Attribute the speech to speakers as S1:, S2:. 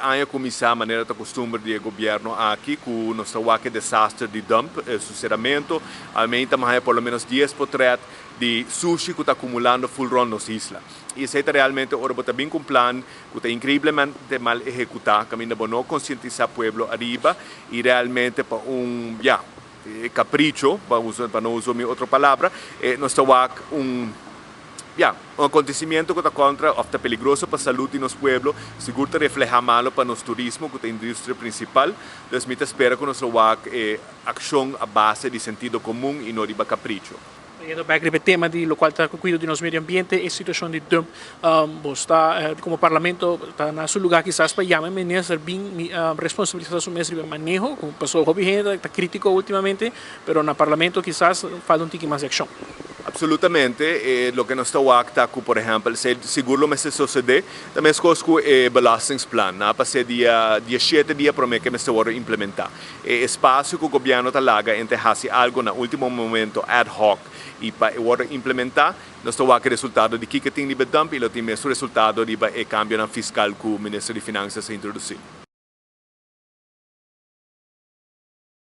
S1: Há começar a maneira da costumbre do governo aqui com nosso desastre de dump, suceramento, aumenta mais pelo menos 10% de sushi que está acumulando full run nas islas. E isso é realmente ora está bem com um plano que está incrivelmente mal executado, que ainda não conscientizar o povo arriba e realmente para capricho, para não usar outra palavra, nós estamos um acontecimento que está contra, ou está peligroso para a saúde de nosso povo, seguro que refleja mal para nosso turismo, que é a indústria principal. Então, eu espero que nós tenhamos ação a base de sentido comum e não de capricho.
S2: Indo back para o tema de lo qual está cuidando de nosso meio ambiente e situação de dump, está como parlamento está na seu lugar quizás para chamar meninas ser bem responsabilizadas sobre o manejo, como passou o governo está crítico ultimamente, mas no parlamento quizás falta tique mais de ação.
S1: Absolutamente, lo que nós estamos aqui, por exemplo, seguro que se suceder, também é com o belastingsplan, para ser dia 7 dias para que nós vamos implementar. Espaço que o governo está larga entre fazer algo no último momento ad hoc e para implementar, nós estamos aqui resultado de que tem de dump e o resultado de cambio fiscal que o Ministro de Finanças introduziu.